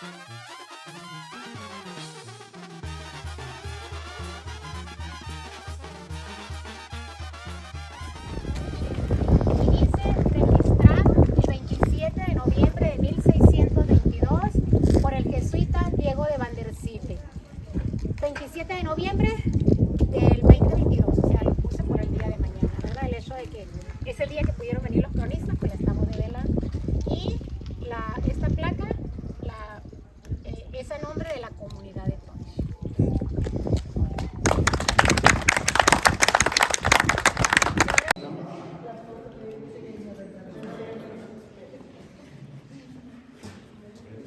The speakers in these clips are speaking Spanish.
Dice registrado el 27 de noviembre de 1622 por el jesuita Diego de Vandercille. 27 de noviembre del 2022, o sea, lo puse por el día de mañana, ¿verdad? El hecho de que es el día que pudieron venir los cronistas, pues la estamos develando. Y esta placa es a nombre de la comunidad de Tonich.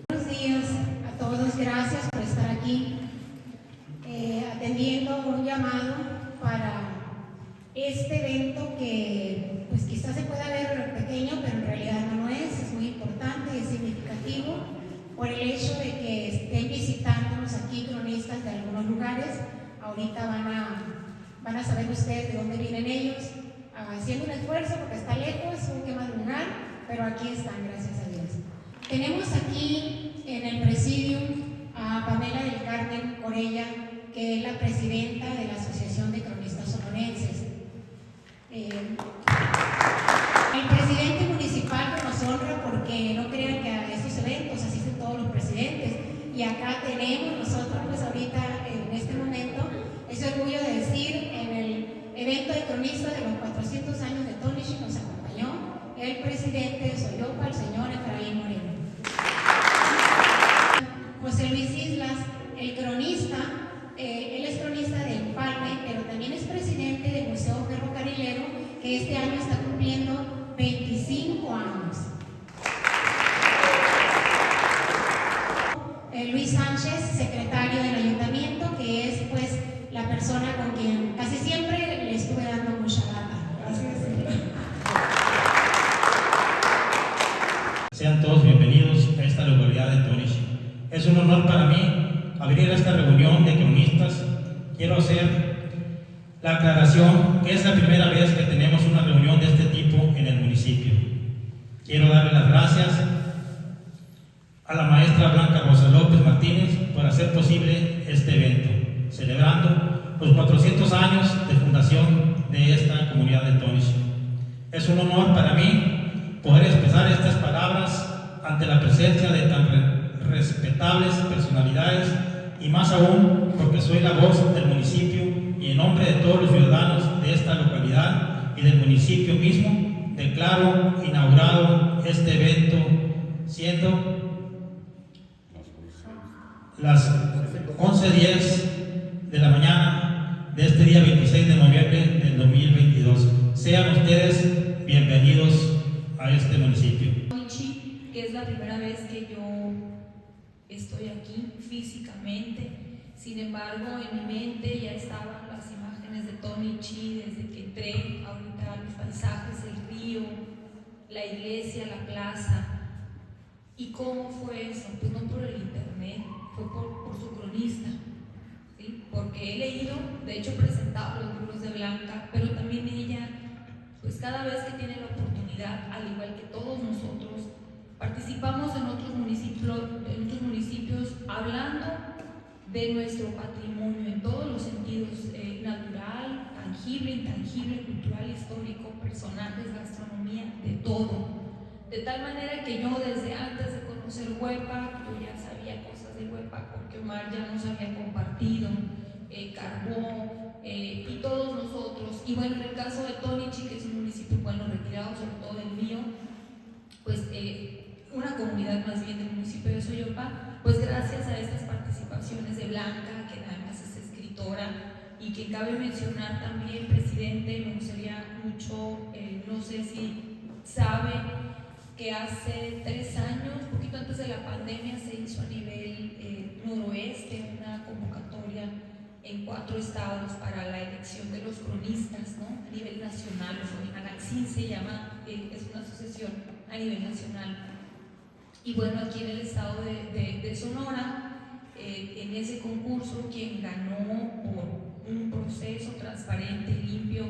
Buenos días a todos, gracias por estar aquí atendiendo un llamado para este evento que pues quizás se pueda ver pequeño, pero en realidad no lo es muy importante, es significativo por el hecho de que estén visitándonos aquí cronistas de algunos lugares. Ahorita van a saber ustedes de dónde vienen ellos, haciendo un esfuerzo porque está lejos, hubo que madrugar, pero aquí están, gracias a Dios. Tenemos aquí en el presidium a Pamela del Carmen Corella, que es la presidenta de la Asociación de Cronistas Sonorenses. El presidente municipal que nos honra, porque no crean que a estos eventos asisten todos los presidentes, y acá tenemos nosotros pues ahorita en este momento ese orgullo de decir, en el evento de cronistas de los 400 años de Tonich nos acompañó el presidente de Soyopa, el señor Efraín Moreno. José Luis Islas, el cronista, él es cronista de Empalme, pero también es presidente del Museo Ferrocarrilero, que este año está cumpliendo 25 años. Luis Sánchez, secretario del ayuntamiento, que es pues la persona con quien casi siempre le estuve dando mucha lata. Gracias. Sean todos bienvenidos a esta localidad de Tonich. Es un honor para mí abrir esta reunión de cronistas. Quiero hacer la aclaración que es la primera vez que tenemos una reunión de este tipo en el municipio. Quiero darle las gracias a la maestra Blanca Rosa López Martínez por hacer posible este evento, celebrando los 400 años de fundación de esta comunidad de Tonich. Es un honor para mí poder expresar estas palabras ante la presencia de tan respetables personalidades, y más aún porque soy la voz del municipio y en nombre de todos los ciudadanos de esta localidad y del municipio mismo, declaro inaugurado este evento, siendo las 11:10 de la mañana de este día 26 de noviembre del 2022. Sean ustedes bienvenidos a este municipio. Que es la primera vez que yo estoy aquí físicamente. Sin embargo, en mi mente ya estaban las imágenes de Tonich desde que entré. Ahorita los paisajes, el río, la iglesia, la plaza. ¿Y cómo fue eso? Pues no por el internet, fue por su cronista, ¿sí? Porque he leído, de hecho he presentado los libros de Blanca, pero también ella, pues cada vez que tiene la oportunidad, al igual que todos nosotros, participamos en otros municipios hablando de nuestro patrimonio en todos los sentidos, natural, tangible, intangible, cultural, histórico, personajes, gastronomía, de todo. De tal manera que yo desde antes de conocer Huepa, yo ya sabía cosas de Huepa porque Omar ya nos había compartido, Carbó y todos nosotros. Y bueno, en el caso de Tonich, que es un municipio bueno retirado, sobre todo del mío, pues una comunidad más bien del municipio de Soyopa, pues gracias a estas participaciones de Blanca, que además es escritora, y que cabe mencionar también, presidente, me gustaría mucho, no sé si sabe, que hace 3 años, un poquito antes de la pandemia, se hizo a nivel noroeste una convocatoria en 4 estados para la elección de los cronistas, ¿no? A nivel nacional, ANACSIN se llama, es una asociación a nivel nacional. Y bueno, aquí en el estado de Sonora, en ese concurso, quien ganó por un proceso transparente, limpio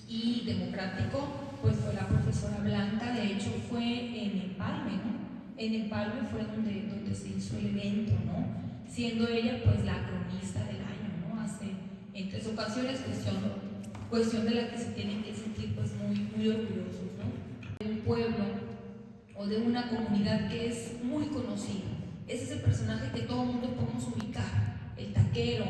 y democrático, pues fue la profesora Blanca. De hecho fue en Empalme, ¿no? En Empalme fue donde se hizo el evento, ¿no? Siendo ella pues la cronista del año, ¿no? Hace en 3 ocasiones, cuestión de la que se tienen que sentir pues muy orgullosos, ¿no? De un pueblo o de una comunidad que es muy conocida. Es ese personaje que todo el mundo podemos ubicar, el taquero,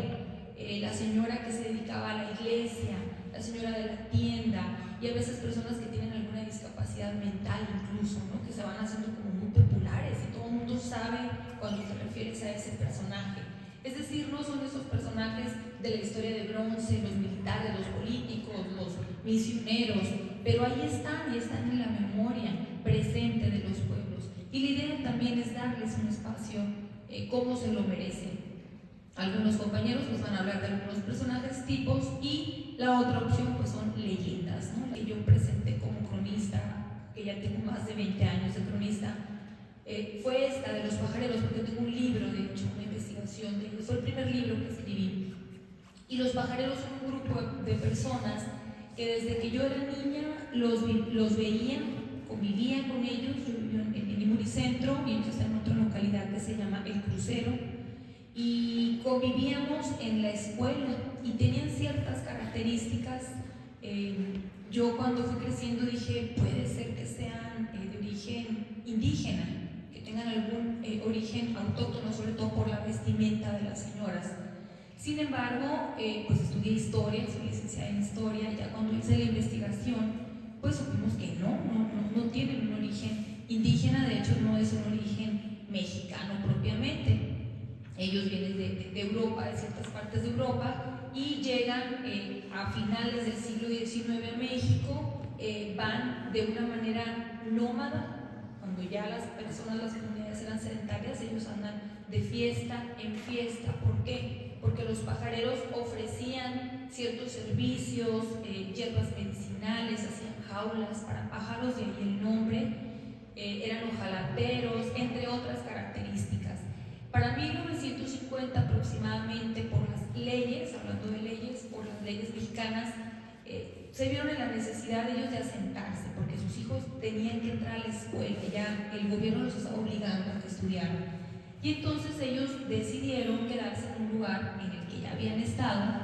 la señora que se dedicaba a la iglesia, la señora de la tienda, y a veces personas que tienen alguna discapacidad mental incluso, ¿no? Que se van haciendo como muy populares y todo el mundo sabe cuando te refieres a ese personaje. Es decir, no son esos personajes de la historia de bronce, los militares, los políticos, los misioneros, pero ahí están y están en la memoria presente de los pueblos. Y la idea también es darles un espacio como se lo merecen. Algunos compañeros pues van a hablar de algunos personajes tipos y la otra opción pues son leyendas, ¿no? La que yo presenté como cronista, que ya tengo más de 20 años de cronista, fue esta de los pajareros, porque tengo un libro, de hecho, una investigación de ellos, fue el primer libro que escribí. Y los pajareros son un grupo de personas que desde que yo era niña los veía, convivía con ellos. Yo vivía en Imuri Centro y ellos están en otra localidad que se llama El Crucero, y convivíamos en la escuela y tenían ciertas características. Yo cuando fui creciendo dije, puede ser que sean de origen indígena, que tengan algún origen autóctono, sobre todo por la vestimenta de las señoras. Sin embargo, pues estudié historia, soy licenciada en historia, y ya cuando hice la investigación, pues supimos que no tienen un origen indígena, de hecho no es un origen mexicano propiamente. Ellos vienen de Europa, de ciertas partes de Europa, y llegan a finales del siglo XIX a México, van de una manera nómada, cuando ya las personas, las comunidades eran sedentarias, ellos andan de fiesta en fiesta. ¿Por qué? Porque los pajareros ofrecían ciertos servicios, hierbas medicinales, hacían jaulas para pájaros, de ahí el nombre, eran hojalateros, entre otras características. Para 1950 aproximadamente, por las leyes, hablando de leyes, por las leyes mexicanas, se vieron en la necesidad de ellos de asentarse, porque sus hijos tenían que entrar a la escuela, ya el gobierno los estaba obligando a que estudiaran. Y entonces ellos decidieron quedarse en un lugar en el que ya habían estado.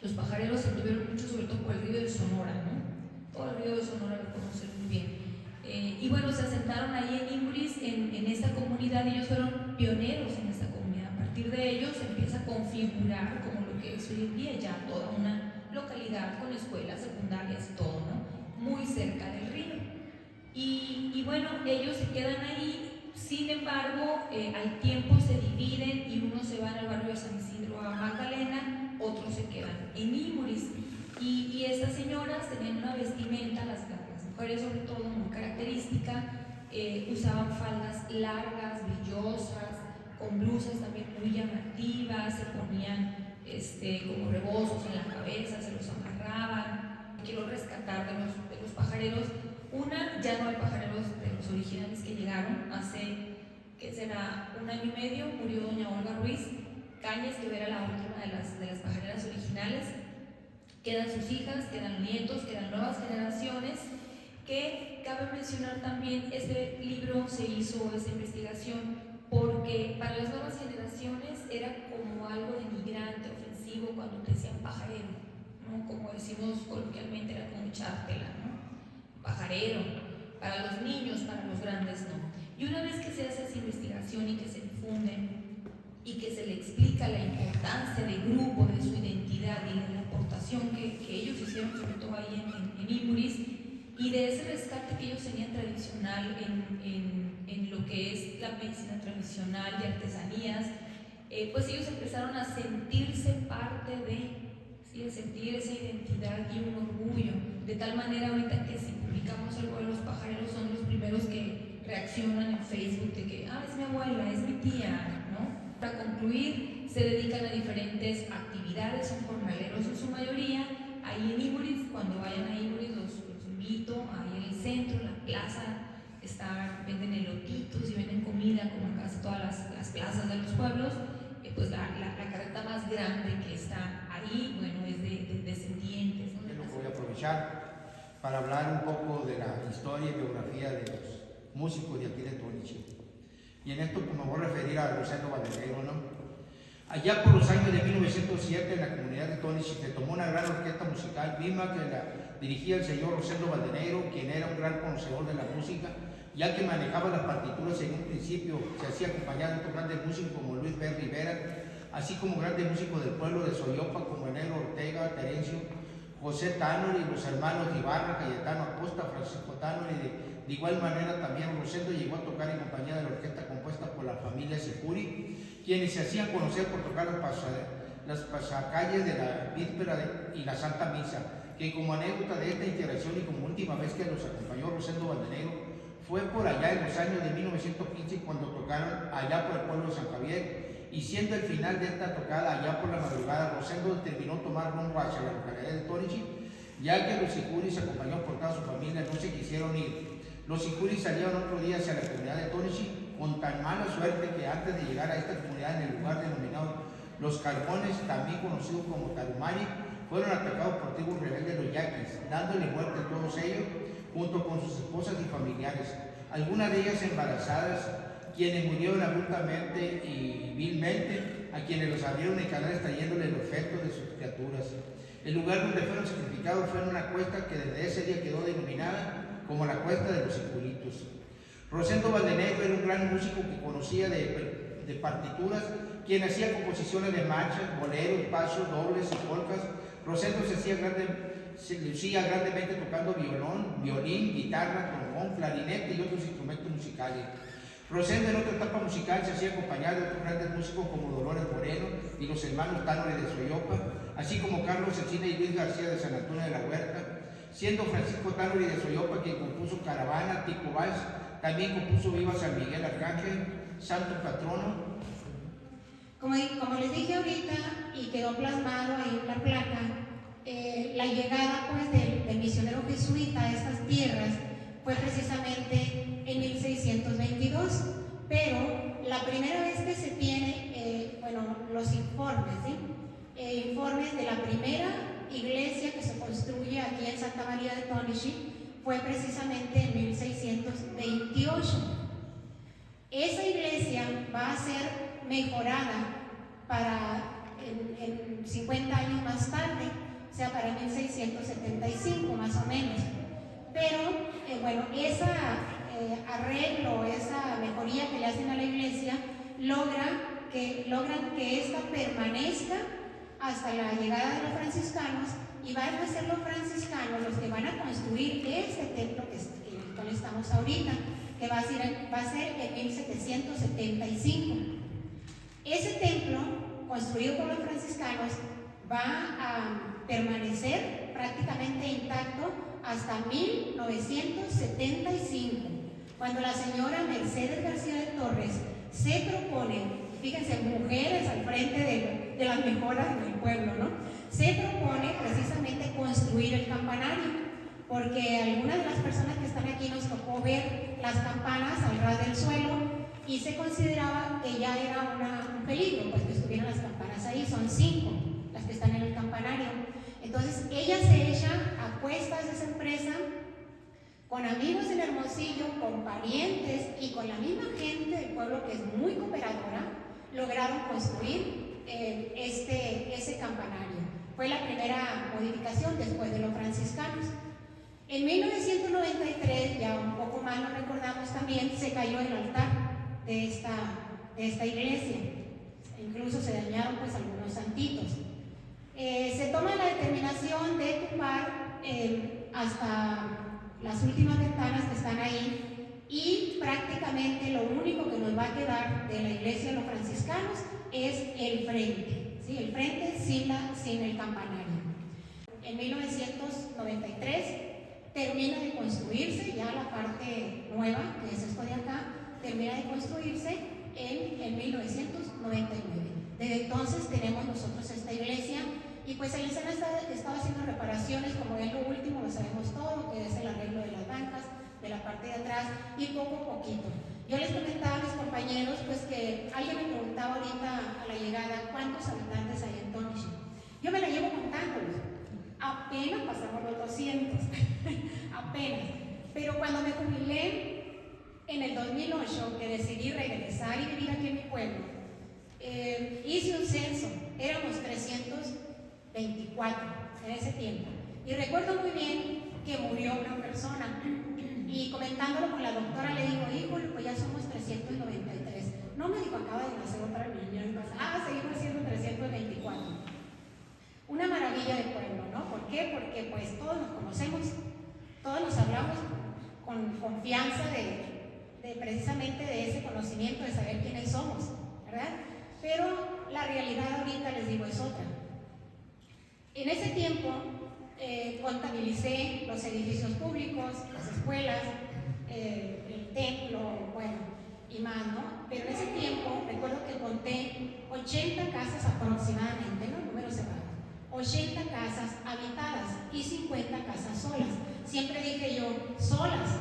Los pajareros se tuvieron mucho, sobre todo por el río de Sonora, ¿no? Todo el río de Sonora lo conocen muy bien. Y bueno, se asentaron ahí en Imuris, en esta comunidad, y ellos fueron pioneros en esta comunidad. A partir de ellos se empieza a configurar como lo que es hoy en día ya toda una localidad con escuelas secundarias y todo, ¿no? Muy cerca del río. Y bueno, ellos se quedan ahí. Sin embargo, al tiempo se dividen y unos se van al barrio de San Isidro a Magdalena, otros se quedan en Imuris. Y estas señoras tenían una vestimenta, las mujeres sobre todo, muy característica, usaban faldas largas, brillosas, con blusas también muy llamativas, se ponían como rebozos en la cabeza, se los amarraban. Quiero rescatar de los pajareros. Ya no hay pajareros de los originales que llegaron, hace, ¿qué será?, 1 año y medio, murió doña Olga Ruiz Cañas, que era la última de las pajareras originales. Quedan sus hijas, quedan nietos, quedan nuevas generaciones, que cabe mencionar también, este libro se hizo, esta investigación, porque para las nuevas generaciones era como algo denigrante, ofensivo, cuando te decían pajarero, ¿no? Como decimos coloquialmente, era como echártela, ¿no? Pajarero, para los niños, para los grandes no. Y una vez que se hace esa investigación y que se difunde y que se le explica la importancia del grupo, de su identidad y de la aportación que ellos hicieron, sobre todo ahí en Imuris, y de ese rescate que ellos tenían tradicional en lo que es la medicina tradicional y artesanías, pues ellos empezaron a sentirse parte de, ¿sí?, a sentir esa identidad y un orgullo, de tal manera ahorita que si publicamos algo de los pajareros son los primeros que reaccionan en Facebook de que, es mi abuela, es mi tía, ¿no? Para concluir, se dedican a diferentes actividades, son jornaleros en su mayoría. Ahí en Imuris, cuando vayan a Imuris los invito, ahí en el centro, en la plaza, venden elotitos y venden comida, como en casi todas las plazas de los pueblos. Pues la carreta más grande que está ahí, bueno, es de descendientes, ¿no? Yo voy a aprovechar para hablar un poco de la historia y biografía de los músicos de aquí de Tonichi. Y en esto pues, me voy a referir a Rosendo Valdeneiro, ¿no? Allá por los años de 1907 en la comunidad de Tónichi se tomó una gran orquesta musical, misma que la dirigía el señor Rosendo Valdeneiro, quien era un gran conocedor de la música, ya que manejaba las partituras en un principio, se hacía acompañado de otros grandes músicos como Luis B. Rivera, así como grandes músicos del pueblo de Soyopa como Enelo Ortega, Terencio, José Tánori, los hermanos Ibarra, Cayetano Acosta, Francisco Tánori. De igual manera también Rosendo llegó a tocar en compañía de la orquesta compuesta por la familia Sicuri, quienes se hacían conocer por tocar las pasacalles de la víspera y la Santa Misa, que como anécdota de esta interacción y como última vez que los acompañó Rosendo Valdeneiro fue por allá en los años de 1915 cuando tocaron allá por el pueblo de San Javier, y siendo el final de esta tocada allá por la madrugada, Rosendo determinó tomar rumbo hacia la localidad de Tónichi, ya que los Sicuris, acompañados por toda su familia, no se quisieron ir. Los Sicuris salieron otro día hacia la comunidad de Tónichi con tan mala suerte que antes de llegar a esta comunidad en el lugar denominado Los Carbones, también conocido como Tarumari, fueron atacados por tribus rebeldes los yaquis, dándole muerte a todos ellos, junto con sus esposas y familiares, algunas de ellas embarazadas, quienes murieron abruptamente y vilmente, a quienes los abrieron en canales trayéndole los fetos de sus criaturas. El lugar donde fueron sacrificados fue en una cuesta que desde ese día quedó denominada como la Cuesta de los Sicuritos. Rosendo Valdeneiro era un gran músico que conocía de partituras, quien hacía composiciones de marchas, boleros, pasos, dobles y polcas. Rosendo se lucía grandemente tocando violín, guitarra, trombón, clarinete y otros instrumentos musicales. Rosendo en otra etapa musical se hacía acompañar de otros grandes músicos como Dolores Moreno y los hermanos Tánori de Soyopa, así como Carlos Cecina y Luis García de San Antonio de la Huerta, siendo Francisco Tánori de Soyopa quien compuso Caravana, Tico Vals, también compuso Viva San Miguel Arcángel, Santo Patrono. Como les dije ahorita y quedó plasmado ahí en la placa, la llegada pues del misionero jesuita a estas tierras fue precisamente en 1622, pero la primera vez que se tiene, los informes, ¿sí? Informes de la primera iglesia que se construye aquí en Santa María de Tónichi fue precisamente en 1628. Esa iglesia va a ser mejorada para en 50 años más tarde, o sea, para 1675 más o menos. Pero, ese arreglo, esa mejoría que le hacen a la iglesia, logran que ésta permanezca hasta la llegada de los franciscanos, y van a ser los franciscanos los que van a construir este templo en el cual estamos ahorita, que va a ser en 1775. Ese templo, construido por los franciscanos, va a permanecer prácticamente intacto hasta 1975, cuando la señora Mercedes García de Torres se propone, fíjense, mujeres al frente de las mejoras del pueblo, ¿no? Se propone precisamente construir el campanario, porque algunas de las personas que están aquí nos tocó ver las campanas al ras del suelo y se consideraba que ya era un peligro, pues que estuvieran las campanas ahí. Son 5 las que están en el campanario. Entonces ella se echa a cuestas de esa empresa, con amigos en Hermosillo, con parientes y con la misma gente del pueblo que es muy cooperadora, lograron construir ese campanario. Fue la primera modificación después de los franciscanos. En 1993, ya un poco más lo recordamos también, se cayó el altar de esta iglesia. Incluso se dañaron pues algunos santitos. Se toma la determinación de tumbar hasta las últimas ventanas que están ahí, y prácticamente lo único que nos va a quedar de la iglesia de los franciscanos es el frente, ¿sí? El frente sin el campanario. En 1993 termina de construirse ya la parte nueva, que es esto de acá, termina de construirse en 1999. Desde entonces tenemos nosotros esta iglesia, y pues el SENA estaba haciendo reparaciones, como es lo último, lo sabemos todo, que es el arreglo de las bancas, de la parte de atrás, y poco a poquito. Yo les comentaba a mis compañeros, pues que alguien me preguntaba ahorita a la llegada, ¿cuántos habitantes hay en Tónichi? Yo me la llevo contándolos. Apenas pasamos los 200, apenas. Pero cuando me jubilé, en el 2008 que decidí regresar y vivir aquí en mi pueblo, hice un censo, éramos 324 en ese tiempo. Y recuerdo muy bien que murió una persona y comentándolo con la doctora le digo, híjole, pues ya somos 393. No me dijo, acaba de nacer otra niña. Seguimos siendo 324. Una maravilla de pueblo, ¿no? ¿Por qué? Porque pues todos nos conocemos, todos nos hablamos con confianza de precisamente de ese conocimiento, de saber quiénes somos, ¿verdad? Pero la realidad ahorita, les digo, es otra. En ese tiempo contabilicé los edificios públicos, las escuelas, el templo, bueno, y más, ¿no? Pero en ese tiempo recuerdo que conté 80 casas aproximadamente, ¿no? Números cerrados. 80 casas habitadas y 50 casas solas. Siempre dije yo, solas,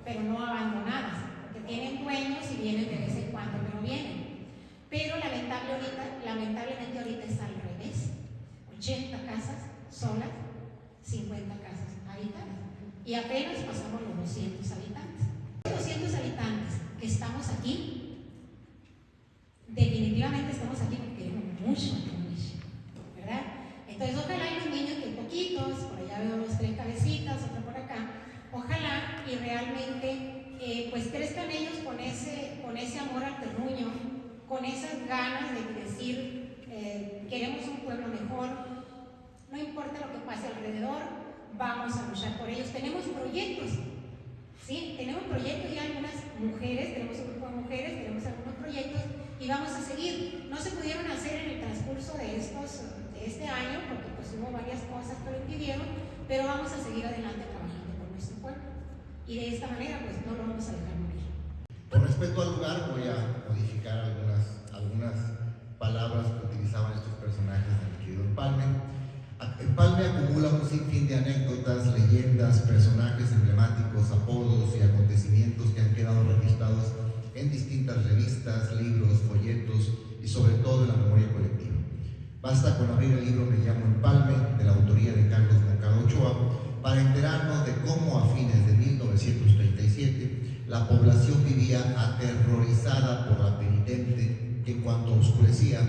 pero no abandonadas, porque tienen dueños y vienen de vez en cuando, pero vienen. Pero lamentablemente ahorita es al revés. 80 casas solas, 50 casas habitadas. Y apenas pasamos los 200 habitantes. Los 200 habitantes que estamos aquí, definitivamente estamos aquí porque queremos mucho a Tonishi, ¿verdad? Entonces ojalá hay los niños que poquitos, por allá veo los 3 cabecitas, otro por acá, ojalá y realmente pues crezcan ellos con ese amor al terruño, con esas ganas de decir queremos un pueblo mejor, no importa lo que pase alrededor, vamos a luchar por ellos. Tenemos proyectos, ¿sí? Tenemos proyectos y algunas mujeres, tenemos un grupo de mujeres, tenemos algunos proyectos y vamos a seguir. No se pudieron hacer en el transcurso de este año porque pues hubo varias cosas que lo impidieron, pero vamos a seguir adelante trabajando por nuestro pueblo y de esta manera pues no lo vamos a dejar morir. Con respecto al lugar voy a modificar algunas palabras que utilizaban estos personajes del querido Empalme. Empalme acumula un sinfín de anécdotas, leyendas, personajes emblemáticos, apodos y acontecimientos que han quedado registrados en distintas revistas, libros, folletos y sobre todo en la memoria colectiva. Basta con abrir el libro Me llamo Empalme, de la autoría de Carlos Moncada Ochoa, para enterarnos de cómo a fines de 1937 la población vivía aterrorizada por la penitente que en cuanto oscurecía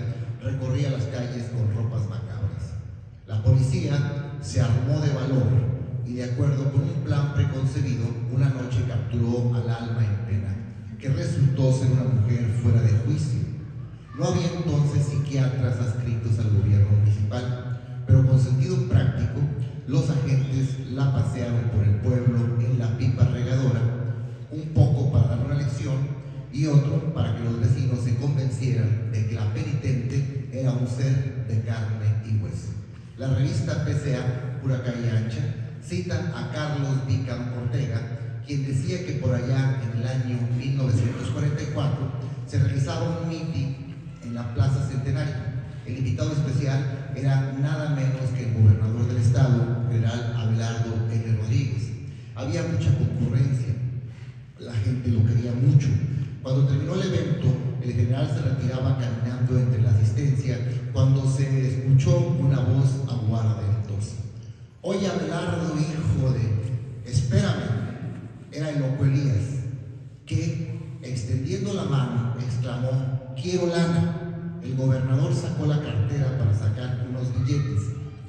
recorría las calles con ropas macabras. La policía se armó de valor y de acuerdo con un plan preconcebido, una noche capturó al alma en pena, que resultó ser una mujer fuera de juicio. No había entonces psiquiatras adscritos al gobierno municipal, pero con sentido práctico, los agentes la pasearon por el pueblo en la pipa regadora, un poco para dar una lección y otro para que los vecinos se convencieran de que la penitente era un ser de carne y hueso. La revista PCA, Pura Calle Ancha, cita a Carlos Vicam Ortega, quien decía que por allá en el año 1944 se realizaba un mitin en la Plaza Centenario. El invitado especial era nada menos que el gobernador del estado, general Abelardo L. Rodríguez. Había mucha concurrencia, la gente lo quería mucho. Cuando terminó el evento, el general se retiraba caminando entre la asistencia cuando se escuchó una voz aguardentosa. Oye, Abelardo, hijo de... Espérame. Era el loco Elías, que, extendiendo la mano, exclamó, quiero lana. El gobernador sacó la cartera para sacar unos billetes,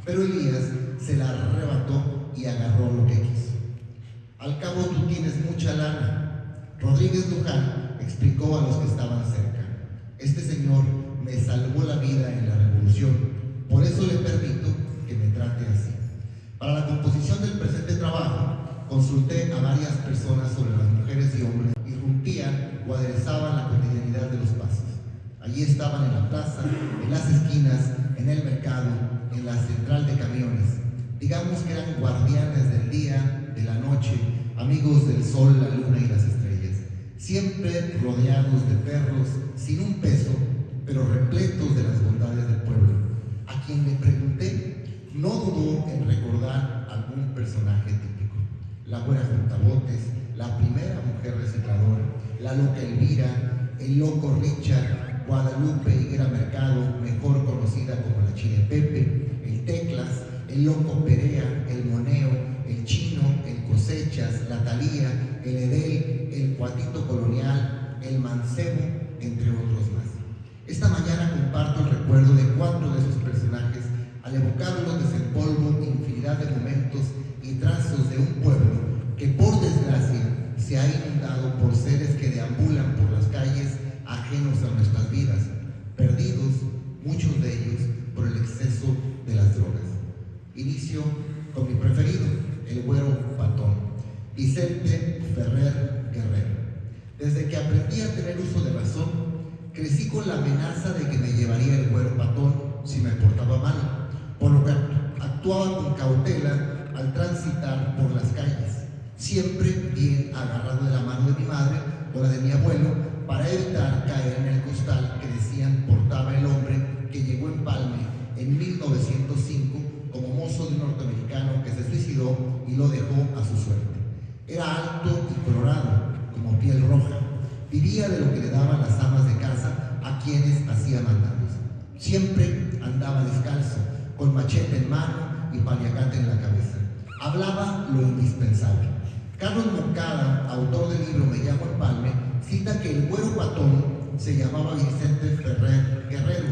pero Elías se la arrebató y agarró lo que quiso. Al cabo tú tienes mucha lana. Rodríguez Luján explicó a los que estaban cerca. Este señor me salvó la vida en la revolución, por eso le permito que me trate así. Para la composición del presente trabajo, consulté a varias personas sobre las mujeres y hombres que irrumpían o aderezaban la cotidianidad de los pasos. Allí estaban en la plaza, en las esquinas, en el mercado, en la central de camiones. Digamos que eran guardianes del día, de la noche, amigos del sol, la luna y las estrellas. Siempre rodeados de perros, sin un peso, pero repletos de las bondades del pueblo. A quien le pregunté, no dudó en recordar algún personaje típico. La güera Juntabotes, la primera mujer recicladora, la loca Elvira, el loco Richard, Guadalupe Higuera Mercado, mejor conocida como la Chile Pepe, el Teclas, el loco Perea, el Moneo, el Chino, el Cosechas, la Talía, el Edel, el Cuatito Colonial, el Mancebo, entre otros más. Esta mañana comparto el recuerdo de 4 de esos personajes al evocarlos desempolvo infinidad de momentos y trazos de un pueblo que por desgracia se ha inundado por seres que deambulan por las calles ajenos a nuestras vidas, perdidos, muchos de ellos, por el exceso de las drogas. Inicio con mi preferido, el Güero Patón, Vicente Ferrer Guerrero. Desde que aprendí a tener uso de razón, crecí con la amenaza de que me llevaría el Güero Patón si me portaba mal, por lo que actuaba con cautela al transitar por las calles, siempre bien agarrado de la mano de mi madre o la de mi abuelo para evitar caer en el costal que decían portaba el hombre que llegó a Empalme en 1905 como mozo de un norteamericano que se suicidó y lo dejó a su suerte. Era alto y colorado, como piel roja. Vivía de lo que le daban las amas de casa a quienes hacía mandados. Siempre andaba descalzo, con machete en mano y paliacate en la cabeza. Hablaba lo indispensable. Carlos Moncada, autor del libro Me llamo Empalme, cita que el Güero Patón se llamaba Vicente Ferrer Guerrero,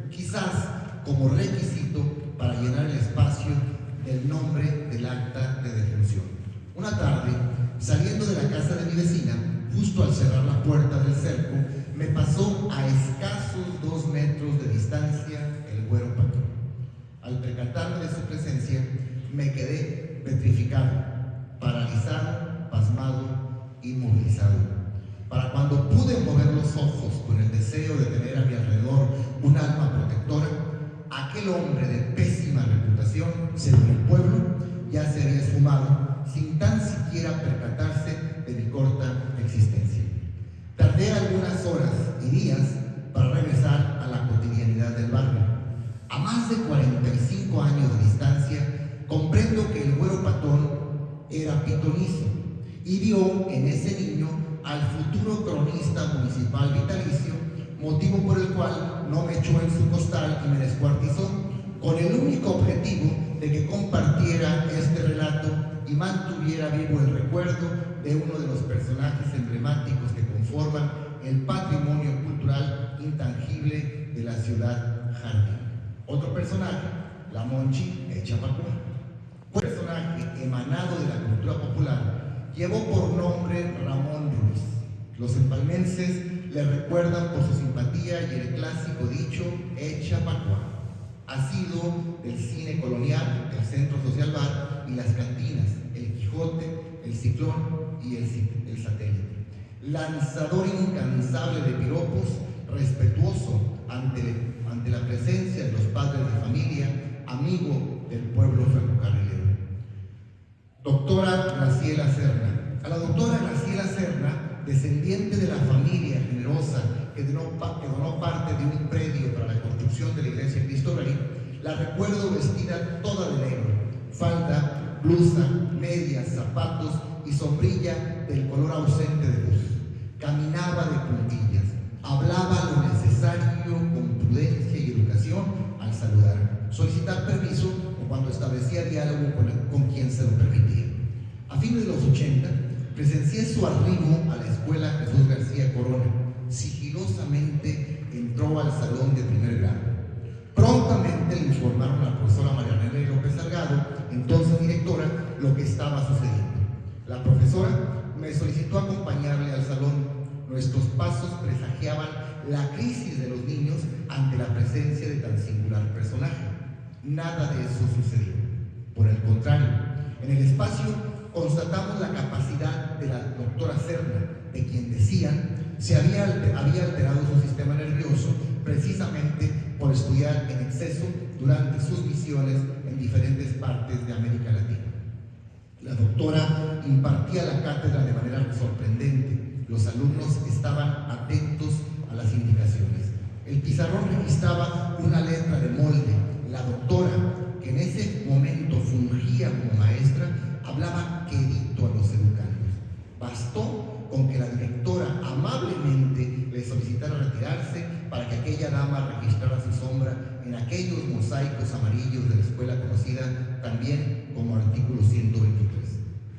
quizás como requisito para llenar el espacio del nombre del acta de defunción. Una tarde, saliendo de la casa de mi vecina, justo al cerrar la puerta del cerco, me pasó a escasos 2 metros de distancia el Güero Patón. Al percatarme de su presencia, me quedé petrificado, paralizado, pasmado, inmovilizado. Para cuando pude mover los ojos con el deseo de tener a mi alrededor un alma protectora, aquel hombre de pésima reputación, según el pueblo, ya se había esfumado sin tan siquiera percatarse de mi corta existencia. Tardé algunas horas y días para regresar a la cotidianidad del barrio. A más de 45 años de distancia, comprendo que el Güero Patón era pitonizo y vio en ese niño al futuro cronista municipal vitalicio, motivo por el cual no me echó en su costal y me descuartizó, con el único objetivo de que compartiera este relato y mantuviera vivo el recuerdo de uno de los personajes emblemáticos que conforman el patrimonio cultural intangible de la ciudad jardín. Otro personaje, la Monchi Echapacua, un personaje emanado de la cultura popular, llevó por nombre Ramón Ruiz. Los empalmenses le recuerdan por su simpatía y el clásico dicho Echapacua. Ha sido del cine colonial, el Centro Social Bar y las cantinas, el Quijote, el Ciclón y el Satélite. Lanzador incansable de piropos, respetuoso ante la presencia de los padres de familia, amigo del pueblo ferrocarrilero. Doctora Graciela Serna. A la doctora Graciela Serna, descendiente de la familia generosa que donó parte de un predio para la construcción de la iglesia Cristo Rey, la recuerdo vestida toda de negro, falda, blusa, medias, zapatos y sombrilla del color ausente de luz. Caminaba de puntillas, hablaba lo necesario con prudencia y educación al saludar, solicitar permiso o cuando establecía diálogo con quien se lo permitía. A fines de los 80, presencié su arribo a la escuela Jesús García Corona. Sigilosamente entró al salón de primer grado. Prontamente le informaron a la profesora María René López Salgado, entonces directora, lo que estaba sucediendo. La profesora me solicitó acompañarle al salón. Nuestros pasos presagiaban la crisis de los niños ante la presencia de tan singular personaje. Nada de eso sucedió. Por el contrario, en el espacio constatamos la capacidad de la doctora Serna, de quien decían se había alterado su sistema nervioso precisamente por estudiar en exceso durante sus misiones en diferentes partes de América Latina. La doctora impartía la cátedra de manera sorprendente. Los alumnos estaban atentos a las indicaciones. El pizarrón registraba una letra de molde. La doctora, que en ese momento fungía como maestra, hablaba quedito a los educandos. Bastó con que la directora amablemente le solicitara retirarse para que aquella dama dama registrara su sombra en aquellos mosaicos amarillos de la escuela conocida también como artículo 123.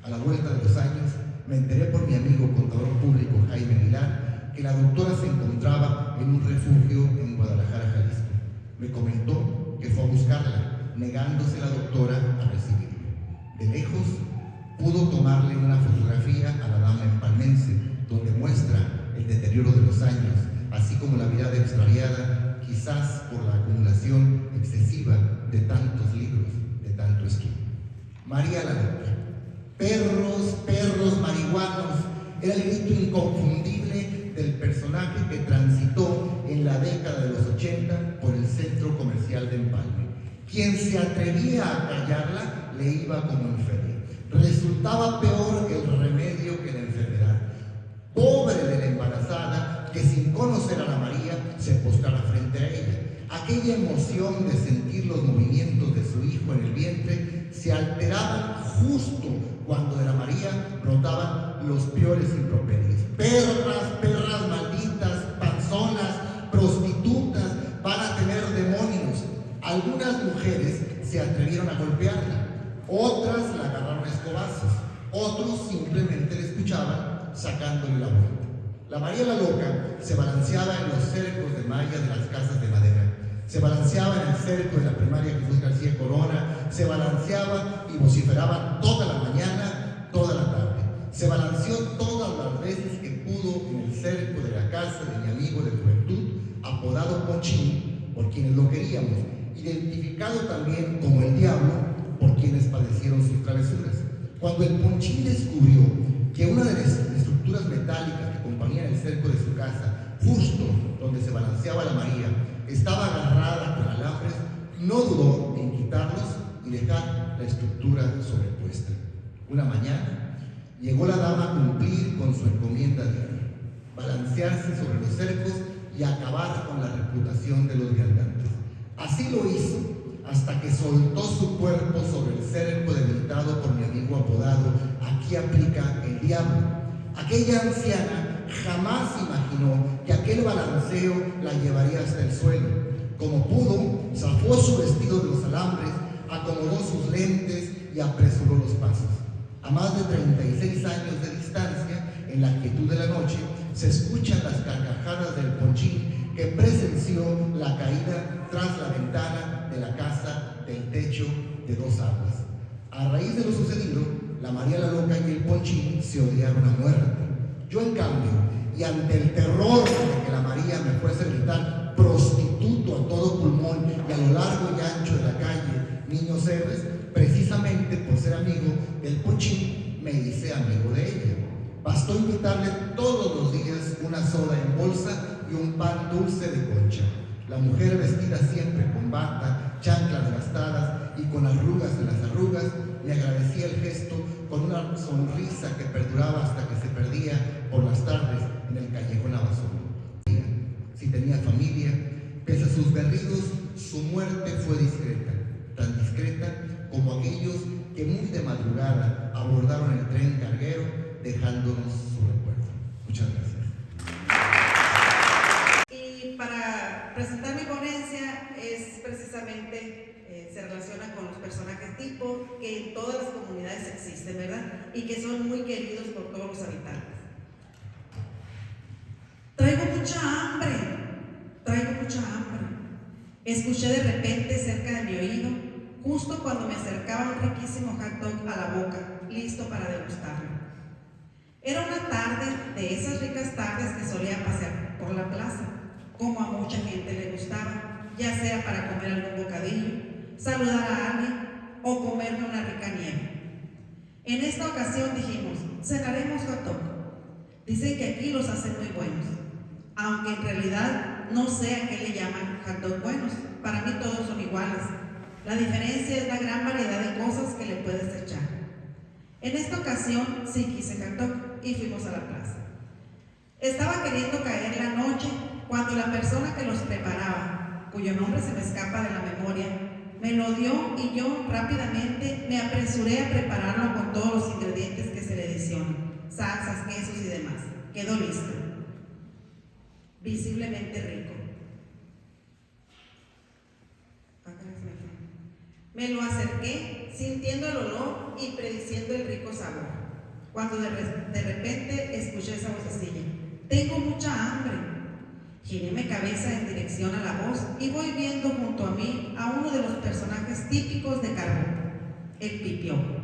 A la vuelta de los años, me enteré por mi amigo contador público Jaime Aguilar que la doctora se encontraba en un refugio en Guadalajara, Jalisco. Me comentó que fue a buscarla, negándose la doctora a recibirlo. De lejos, pudo tomarle una fotografía a la dama empalmense, donde muestra el deterioro de los años, así como la mirada extraviada, quizás por la acumulación excesiva de tantos libros, de tanto estudio. María la Loca. Perros, perros marihuanos, era el grito inconfundible del personaje que transitó en la década de los 80 por el centro comercial de Empalme. Quien se atrevía a callarla le iba como en feria. Resultaba peor el remedio que la enfermedad. Pobre de la embarazada que sin conocer a la María se postrara frente a ella. Aquella emoción de sentir los movimientos de su hijo en el vientre se alteraban justo cuando de la María brotaban los peores improperios. Perras, perras malditas, panzonas, prostitutas, van a tener demonios. Algunas mujeres se atrevieron a golpearla, otras la agarraron a escobazos, otros simplemente la escuchaban sacándole la vuelta. La María la Loca se balanceaba en los cercos de malla de las casas de madera, se balanceaba en el cerco de la primaria Jesús García Corona, se balanceaba y vociferaba toda la mañana, toda la tarde. Se balanceó todas las veces que pudo en el cerco de la casa de mi amigo de juventud, apodado Ponchín, por quienes lo queríamos, identificado también como el diablo, por quienes padecieron sus travesuras. Cuando el Ponchín descubrió que una de las estructuras metálicas que componían el cerco de su casa, justo donde se balanceaba la María, estaba agarrada con alambres, no dudó en quitarlos y dejar la estructura sobrepuesta. Una mañana llegó la dama a cumplir con su encomienda diaria, balancearse sobre los cercos y acabar con la reputación de los viandantes. Así lo hizo hasta que soltó su cuerpo sobre el cerco debilitado por mi amigo apodado "Aquí aplica el diablo". Aquella anciana jamás imaginó que aquel balanceo la llevaría hasta el suelo. Como pudo, zafó su vestido de los alambres, acomodó sus lentes y apresuró los pasos. A más de 36 años de distancia, en la quietud de la noche, se escuchan las carcajadas del Ponchín que presenció la caída tras la ventana de la casa del techo de dos aguas. A raíz de lo sucedido, la María la Loca y el Ponchín se odiaron a muerte. Yo, en cambio, y ante el terror de que la María me fuese a gritar prostituto a todo pulmón y a lo largo y ancho de la calle Niños Héroes, precisamente por ser amigo del Ponchín, me hice amigo de ella. Bastó invitarle todos los días una soda en bolsa y un pan dulce de concha. La mujer, vestida siempre con bata, chanclas gastadas y con arrugas en las arrugas, me agradecía el gesto con una sonrisa que perduraba hasta que se perdía por las tardes en el callejón Abasolo. Si tenía familia, pese a sus berridos, su muerte fue discreta, tan discreta como aquellos que muy de madrugada abordaron el tren carguero, dejándonos su recuerdo. Muchas gracias. Y para presentar mi ponencia es precisamente, se relaciona con los personajes tipo que en todas las comunidades existen, ¿verdad? Y que son muy queridos por todos los habitantes. Traigo mucha hambre. Escuché de repente cerca de mi oído, justo cuando me acercaba un riquísimo hot dog a la boca, listo para degustarlo. Era una tarde de esas ricas tardes que solía pasear por la plaza, como a mucha gente le gustaba, ya sea para comer algún bocadillo, saludar a alguien o comerme una rica nieve. En esta ocasión dijimos, cenaremos hot dog. Dicen que aquí los hacen muy buenos, aunque en realidad no sé a qué le llaman hot dog buenos. Para mí todos son iguales. La diferencia es la gran variedad de cosas que le puedes echar. En esta ocasión sí quise hot dog y fuimos a la plaza. Estaba queriendo caer la noche cuando la persona que los preparaba, cuyo nombre se me escapa de la memoria, me lo dio y yo rápidamente me apresuré a prepararlo con todos los ingredientes que se le adicionan, salsas, quesos y demás. Quedó listo. Visiblemente rico. Me lo acerqué, sintiendo el olor y prediciendo el rico sabor, cuando de repente escuché esa vocecilla: tengo mucha hambre. Giré mi cabeza en dirección a la voz y voy viendo junto a mí a uno de los personajes típicos de Carbón, el Pipiojo.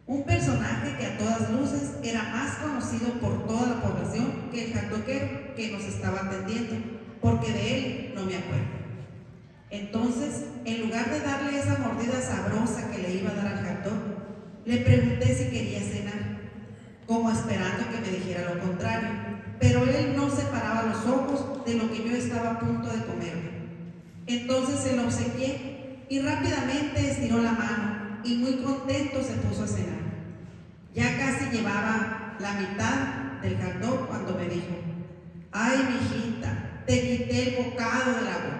Un personaje que a todas luces era más conocido por toda la población que el jactoquero que nos estaba atendiendo, porque de él no me acuerdo. Entonces, en lugar de darle esa mordida sabrosa que le iba a dar al hot dog, le pregunté si quería cenar, como esperando que me dijera lo contrario, pero él no separaba los ojos de lo que yo estaba a punto de comerme. Entonces se lo obsequié y rápidamente estiró la mano y muy contento se puso a cenar. Ya casi llevaba la mitad del hot dog cuando me dijo: ay, mijita, te quité el bocado de la boca.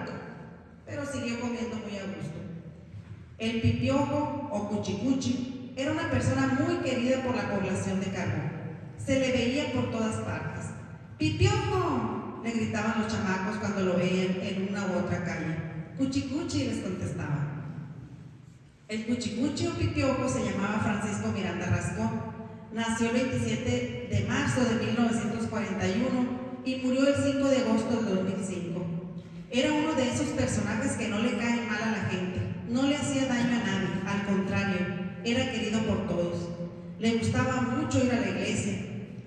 Pero siguió comiendo muy a gusto. El Pipiojo, o Cuchicuchi, era una persona muy querida por la población de Carbón. Se le veía por todas partes. ¡Pipiojo!, le gritaban los chamacos cuando lo veían en una u otra calle. Cuchicuchi, les contestaba. El Cuchicuchi o Pipiojo se llamaba Francisco Miranda Rascón. Nació el 27 de marzo de 1941 y murió el 5 de agosto del 2005. Era uno de esos personajes que no le caen mal a la gente, no le hacía daño a nadie, al contrario, era querido por todos. Le gustaba mucho ir a la iglesia,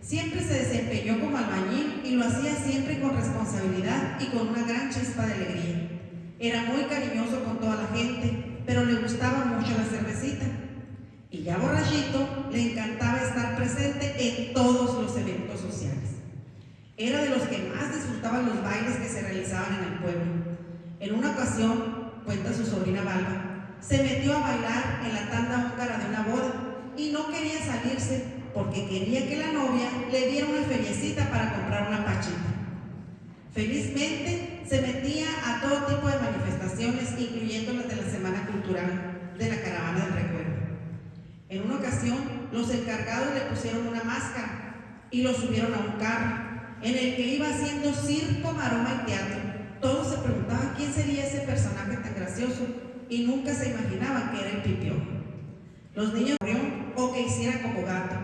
siempre se desempeñó como albañil y lo hacía siempre con responsabilidad y con una gran chispa de alegría. Era muy cariñoso con toda la gente, pero le gustaba mucho la cervecita. Y ya borrachito, le encantaba estar presente en todos los eventos sociales. Era de los que más disfrutaban los bailes que se realizaban en el pueblo. En una ocasión, cuenta su sobrina Balba, se metió a bailar en la tanda húngara de una boda y no quería salirse porque quería que la novia le diera una feriecita para comprar una pachita. Felizmente, se metía a todo tipo de manifestaciones, incluyendo las de la Semana Cultural de la Caravana del Recuerdo. En una ocasión, los encargados le pusieron una máscara y lo subieron a un carro en el que iba haciendo circo, maroma y teatro. Todos se preguntaban quién sería ese personaje tan gracioso y nunca se imaginaban que era el Pipiojo. Los niños corrieron o que hiciera como gato,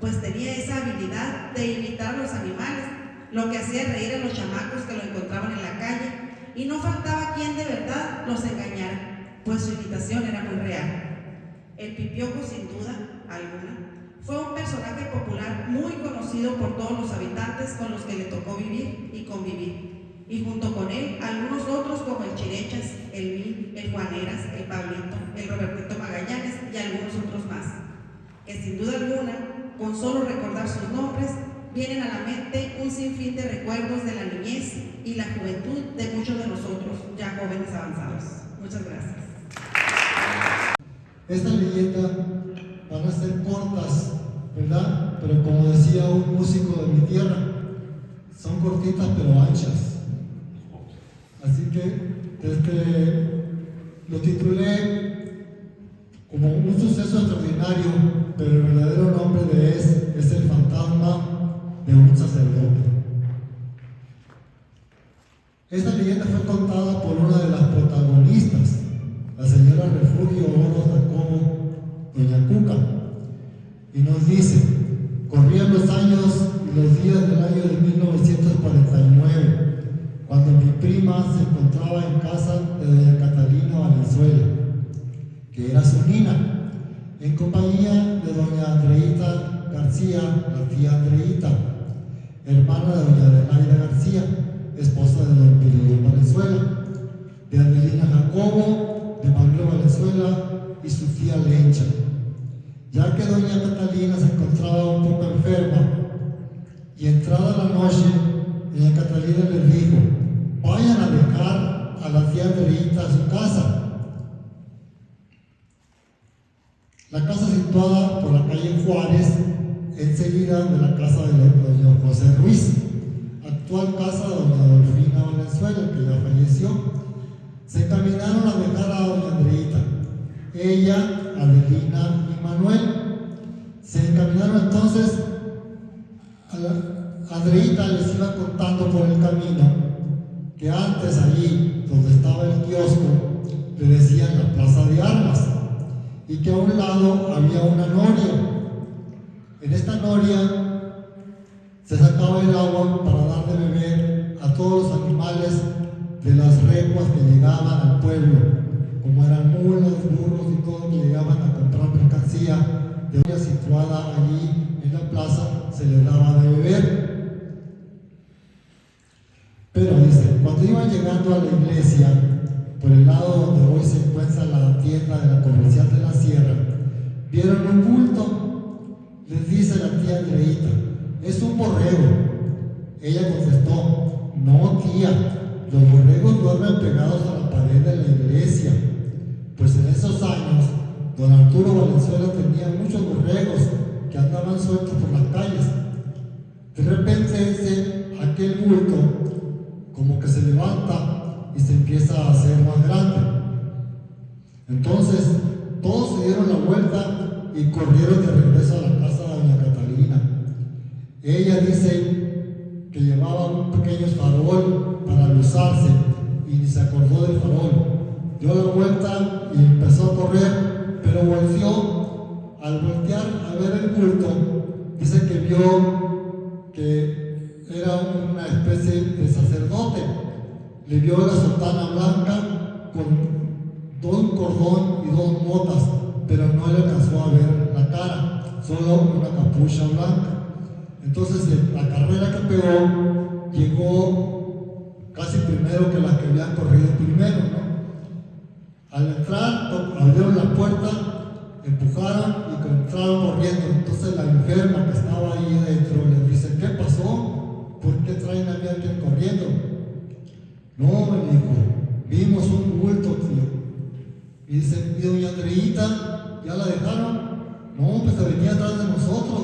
pues tenía esa habilidad de imitar a los animales, lo que hacía reír a los chamacos que lo encontraban en la calle, y no faltaba quien de verdad los engañara, pues su imitación era muy real. El Pipiojo, sin duda alguna, fue un personaje popular muy conocido por todos los habitantes con los que le tocó vivir y convivir, y junto con él algunos otros como el Chirechas, el Mil, el Juaneras, el Pablito, el Robertito Magallanes y algunos otros más, que sin duda alguna, con solo recordar sus nombres, vienen a la mente un sinfín de recuerdos de la niñez y la juventud de muchos de nosotros, ya jóvenes avanzados. Muchas gracias. Esta leyenda van a ser cortas, ¿verdad? Pero como decía un músico de mi tierra, son cortitas pero anchas. Así que lo titulé como un suceso extraordinario, pero el verdadero nombre de es el fantasma de un sacerdote. Esta leyenda fue contada por una de las protagonistas, la señora Refugio Oro Jacobo, doña Cuca, y nos dice: corrían los años y los días del año de 1949, cuando mi prima se encontraba en casa de doña Catalina Valenzuela, que era su nina, en compañía de doña Andreita García, la tía Andreita, hermana de doña Adelaida García, esposa de don Pirillo Valenzuela, de Adelina Jacobo, de Manuel Valenzuela y su tía Lencha. Ya que doña Catalina se encontraba un poco enferma y entrada la noche, doña Catalina les dijo: vayan a dejar a la tía Andreita a su casa. La casa situada por la calle Juárez, enseguida de la casa de doña José Ruiz, actual casa de doña Dolfina Valenzuela, que ya falleció. Se encaminaron a dejar a doña Andreita, ella, Adelina y Manuel. Se encaminaron entonces, Andreita les iba contando por el camino que antes allí donde estaba el kiosco le decían la plaza de armas, y que a un lado había una noria. En esta noria se sacaba el agua para dar de beber a todos los animales de las recuas que llegaban al pueblo, como eran mulas, burros y todo, que llegaban a comprar mercancía de olla situada allí en la plaza, se les daba de beber. Pero dice, cuando iban llegando a la iglesia, por el lado donde hoy se encuentra la tienda de la comercial de la sierra, vieron un bulto. Les dice la tía Andreita, es un borrego. Ella contestó, no tía, los borregos duermen pegados a la pared de la iglesia. Pues en esos años, don Arturo Valenzuela tenía muchos borregos que andaban sueltos por las calles. De repente aquel bulto como que se levanta y se empieza a hacer más grande. Entonces todos se dieron la vuelta y corrieron de regreso a la casa de doña Catalina. Ella dice que llevaba un pequeño farol para alusarse y ni se acordó del farol. Dio la vuelta y empezó a correr, pero volteó. Al voltear a ver el bulto, dice que vio que era una especie de sacerdote. Le vio la sotana blanca con un cordón y 2 botas, pero no le alcanzó a ver la cara, solo una capucha blanca. Entonces la carrera que pegó llegó casi primero que las que habían corrido primero, ¿no? Al entrar, abrieron la puerta, empujaron y entraron corriendo. Entonces la enferma que estaba ahí dentro les dice, ¿qué pasó? ¿Por qué traen a alguien corriendo? No, me dijo, vimos un bulto, tío. Y dice, ¿y doña Andreita ya la dejaron? No, pues se venía atrás de nosotros.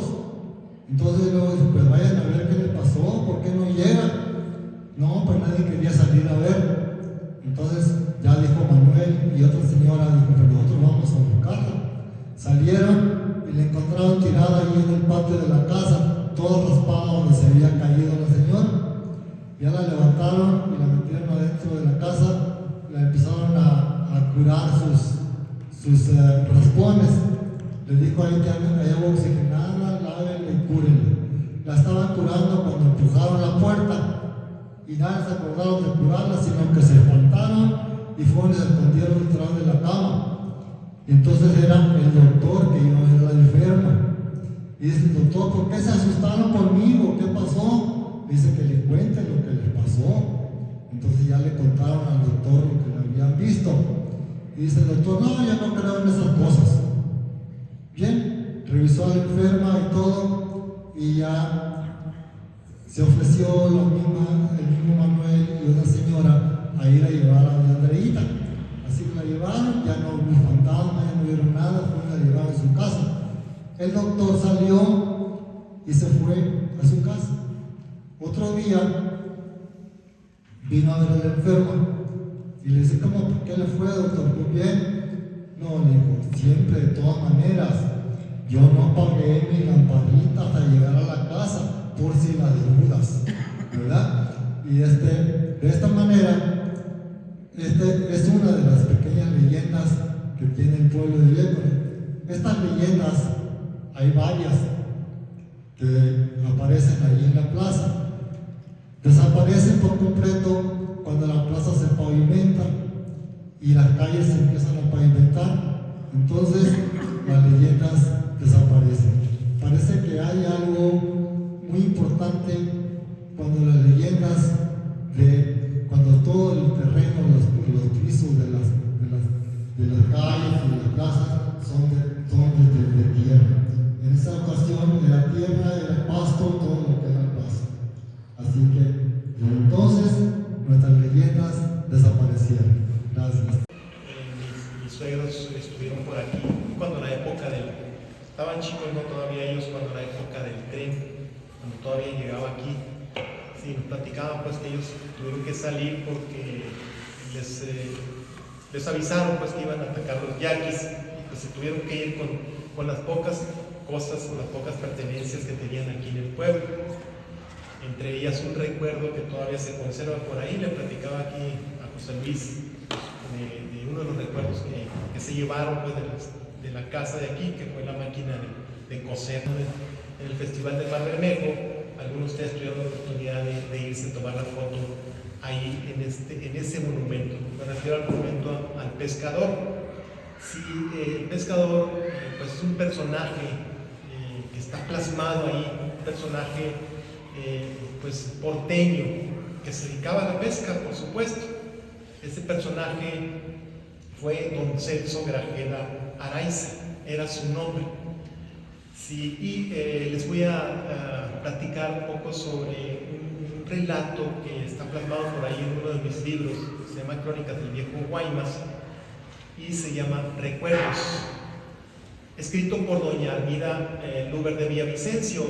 Entonces luego dice, pues vayan a ver qué le pasó, ¿por qué no llega? No, pues nadie quería salir a ver. Entonces ya dijo Manuel y otra señora, dijo, pero nosotros vamos a buscarla. Salieron y la encontraron tirada ahí en el patio de la casa, toda raspada donde se había caído la señora. Ya la levantaron y la metieron adentro de la casa, la empezaron a curar sus raspones. Les dijo ahí que hay agua oxigenada, lávenla y cúrenla. La estaban curando cuando empujaron la puerta y nadie se acordaron de curarla, sino que se espantaron y fueron y se escondieron detrás de la cama. Y entonces era el doctor que iba a ver a la enferma. Y dice, doctor, ¿por qué se asustaron conmigo? ¿Qué pasó? Dice que le cuente lo que les pasó. Entonces ya le contaron al doctor lo que le habían visto. Y dice el doctor, no, yo no creo en esas cosas. Bien, revisó a la enferma y todo, y ya se ofreció el mismo Manuel y una señora a ir a llevar a la Andreita. Así que la llevaron, ya no hubo fantasma, ya no vieron nada, fueron a llevar a su casa. El doctor salió y se fue a su casa. Otro día vino a ver a la enferma y le dice, ¿cómo? ¿Por qué le fue, doctor? Muy bien. No, le dijo, siempre, de todas maneras, yo no apagué mi lamparita hasta llegar a la casa, por si las dudas, ¿verdad? Y de esta manera, es una de las pequeñas leyendas que tiene el pueblo de Viécole. Estas leyendas, hay varias que aparecen allí en la plaza. Desaparecen por completo cuando la plaza se pavimenta y las calles se empiezan a pavimentar. Entonces las leyendas desaparecen. Parece que hay algo muy importante cuando las leyendas cuando todo el terreno, los pisos de las calles y de las plazas son de tierra. En esa ocasión era tierra, era pasto, todo lo que era plaza. Así que desde entonces nuestras leyendas desaparecieron. Gracias. Mis suegros estuvieron por aquí cuando la época estaban chicos, no todavía ellos, cuando la época del tren, cuando todavía llegaba aquí. Sí, nos platicaban pues que ellos tuvieron que salir porque les avisaron pues que iban a atacar los yaquis, y pues se tuvieron que ir con las pocas cosas, con las pocas pertenencias que tenían aquí en el pueblo. Entre ellas un recuerdo que todavía se conserva por ahí. Le platicaba aquí a José Luis de uno de los recuerdos que se llevaron pues, de la casa de aquí, que fue la máquina de coser. En el Festival del Mar Bermejo, algunos de ustedes tuvieron la oportunidad de irse a tomar la foto ahí en ese monumento. Me refiero al monumento al pescador. Sí, el pescador pues es un personaje que está plasmado ahí, un personaje pues porteño, que se dedicaba a la pesca, por supuesto. Este personaje fue don Celso Grajeda Araiza, era su nombre. Sí, y les voy a platicar un poco sobre un relato que está plasmado por ahí en uno de mis libros, se llama Crónicas del Viejo Guaymas y se llama Recuerdos, escrito por doña Armida Luber de Villavicencio,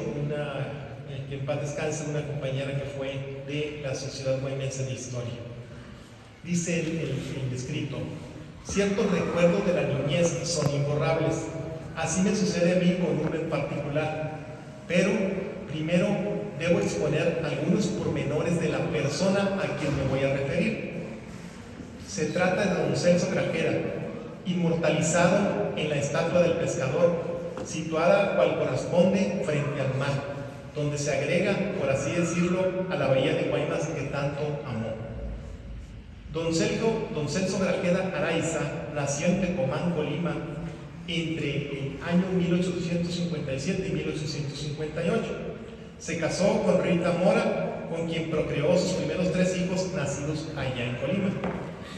que en paz descanse, una compañera que fue de la Sociedad Guaymense de Historia. Dice el escrito: ciertos recuerdos de la niñez son imborrables. Así me sucede a mí con uno en particular, pero primero debo exponer algunos pormenores de la persona a quien me voy a referir. Se trata de don Celso Grajeda, inmortalizado en la estatua del pescador, situada cual corresponde frente al mar, donde se agrega, por así decirlo, a la bahía de Guaymas que tanto amó. Don Celso Grajeda Araiza nació en Tecomán, Colima, entre el año 1857 y 1858. Se casó con Rita Mora, con quien procreó sus primeros 3 hijos nacidos allá en Colima.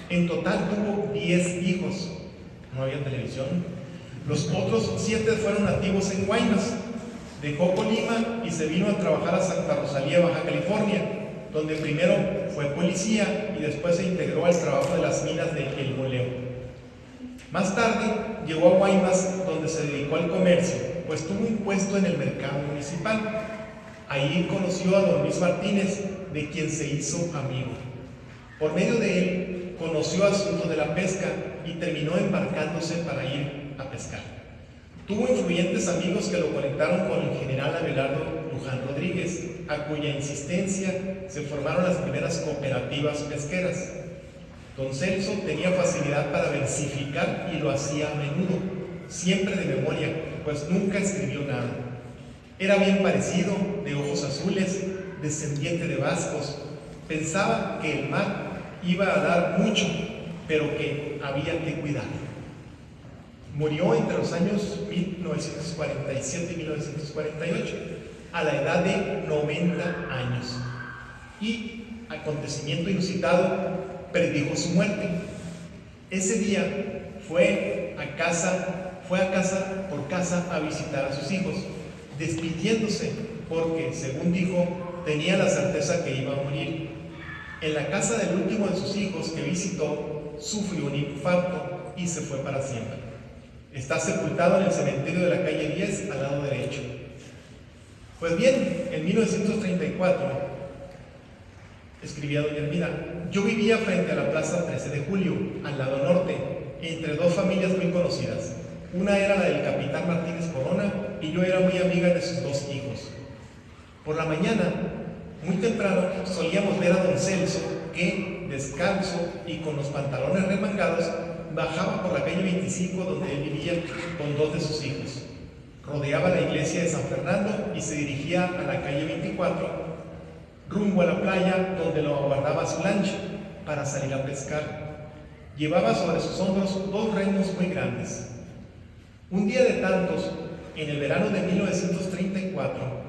En total tuvo 10 hijos. No había televisión. Los otros 7 fueron nativos en Guaymas. Dejó Colima y se vino a trabajar a Santa Rosalía, Baja California, donde primero fue policía y después se integró al trabajo de las minas de El Boleo. Más tarde llegó a Guaymas, donde se dedicó al comercio, pues tuvo un puesto en el mercado municipal. Ahí conoció a don Luis Martínez, de quien se hizo amigo. Por medio de él conoció asuntos de la pesca y terminó embarcándose para ir a pescar. Tuvo influyentes amigos que lo conectaron con el general Abelardo Luján Rodríguez, a cuya insistencia se formaron las primeras cooperativas pesqueras. Don Celso tenía facilidad para versificar y lo hacía a menudo, siempre de memoria, pues nunca escribió nada. Era bien parecido, de ojos azules, descendiente de vascos. Pensaba que el mar iba a dar mucho, pero que había que cuidarlo. Murió entre los años 1947 y 1948, a la edad de 90 años. Y, acontecimiento inusitado, predijo su muerte. Ese día fue a casa por casa a visitar a sus hijos, despidiéndose porque, según dijo, tenía la certeza que iba a morir. En la casa del último de sus hijos que visitó, sufrió un infarto y se fue para siempre. Está sepultado en el cementerio de la calle 10, al lado derecho. Pues bien, en 1934, escribía doña Hermida, yo vivía frente a la plaza 13 de Julio, al lado norte, entre 2 familias muy conocidas. Una era la del capitán Martínez Corona y yo era muy amiga de sus 2 hijos. Por la mañana, muy temprano, solíamos ver a don Celso que, descalzo y con los pantalones remangados, bajaba por la calle 25 donde él vivía con 2 de sus hijos. Rodeaba la iglesia de San Fernando y se dirigía a la calle 24, rumbo a la playa donde lo aguardaba su lancha para salir a pescar. Llevaba sobre sus hombros 2 remos muy grandes. Un día de tantos, en el verano de 1934,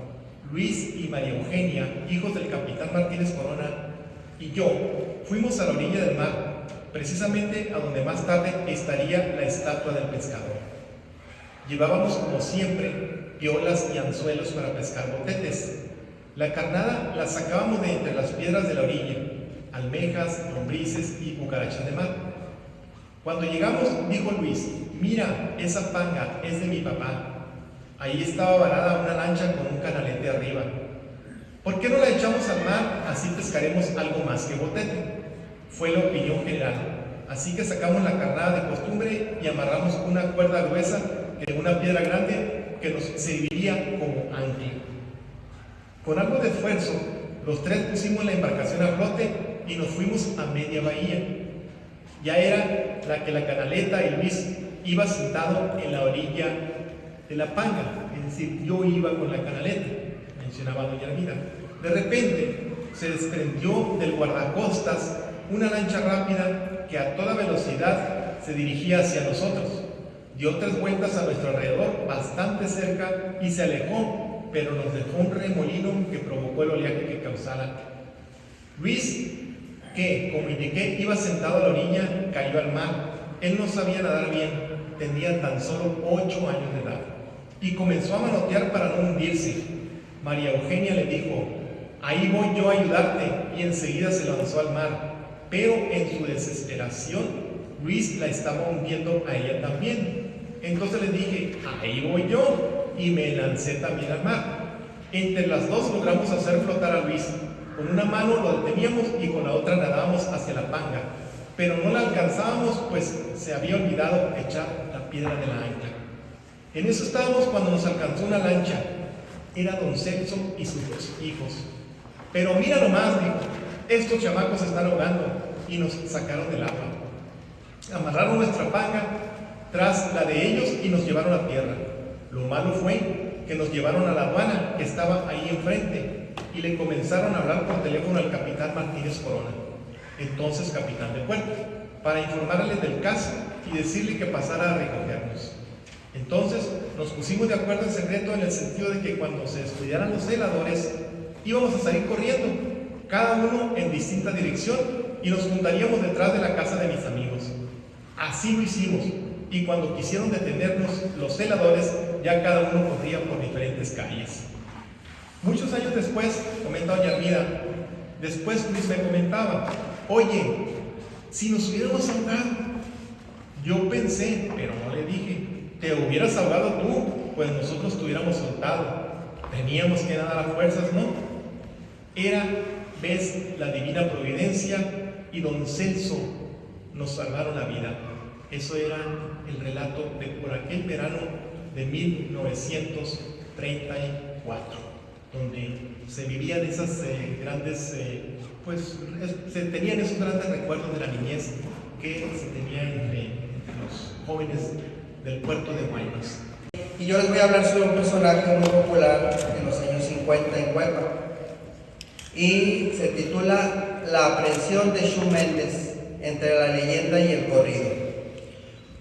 Luis y María Eugenia, hijos del capitán Martínez Corona, y yo fuimos a la orilla del mar, precisamente a donde más tarde estaría la estatua del pescador. Llevábamos, como siempre, piolas y anzuelos para pescar botetes. La carnada la sacábamos de entre las piedras de la orilla, almejas, lombrices y cucarachas de mar. Cuando llegamos, dijo Luis, mira, esa panga es de mi papá. Ahí estaba varada una lancha con un canalete arriba. ¿Por qué no la echamos al mar? Así pescaremos algo más que botete. Fue la opinión general. Así que sacamos la carnada de costumbre y amarramos una cuerda gruesa de una piedra grande que nos serviría como ancla. Con algo de esfuerzo, los 3 pusimos la embarcación a flote y nos fuimos a media bahía. Ya era la Canaleta y Luis iba sentado en la orilla de la panga, es decir, yo iba con la canaleta, mencionaba doña Armida. De repente se desprendió del guardacostas una lancha rápida que a toda velocidad se dirigía hacia nosotros. Dio 3 vueltas a nuestro alrededor, bastante cerca, y se alejó, pero nos dejó un remolino que provocó el oleaje que causara. Luis, que, como indiqué, iba sentado a la orilla, cayó al mar. Él no sabía nadar bien, tenía tan solo 8 años de edad, y comenzó a manotear para no hundirse. María Eugenia le dijo: ahí voy yo a ayudarte, y enseguida se lanzó al mar, pero en su desesperación, Luis la estaba hundiendo a ella también. Entonces le dije: ahí voy yo, y me lancé también al mar. Entre las dos logramos hacer flotar a Luis. Con una mano lo deteníamos y con la otra nadábamos hacia la panga, pero no la alcanzábamos, pues se había olvidado echar la piedra de la ancla. En eso estábamos cuando nos alcanzó una lancha. Era don Celso y sus 2 hijos. Pero mira nomás, dijo, estos chamacos se están ahogando, y nos sacaron del agua. Amarraron nuestra panga tras la de ellos y nos llevaron a tierra. Lo malo fue que nos llevaron a la aduana, que estaba ahí enfrente, y le comenzaron a hablar por teléfono al capitán Martínez Corona, entonces capitán de puerto, para informarle del caso y decirle que pasara a recogernos. Entonces nos pusimos de acuerdo en secreto en el sentido de que cuando se descuidaran los celadores íbamos a salir corriendo, cada uno en distinta dirección, y nos juntaríamos detrás de la casa de mis amigos. Así lo hicimos, y cuando quisieron detenernos los celadores, ya cada uno corría por diferentes calles. Muchos años después, comenta doña Armida, después Luis me comentaba: oye, si nos hubiéramos ahogado. Yo pensé, pero no le dije: te hubieras ahogado tú, pues nosotros te hubiéramos soltado. Teníamos que nadar a fuerzas, ¿no? Era, ves, la divina providencia, y don Celso nos salvaron la vida. Eso era el relato de por aquel verano de 1934. Donde se vivían esas grandes, se tenían esos grandes recuerdos de la niñez que se tenía entre los jóvenes del puerto de Guaymas. Y yo les voy a hablar sobre un personaje muy popular en los años 50 en Huepa, y se titula La aprehensión de Xu Méndez, entre la leyenda y el corrido.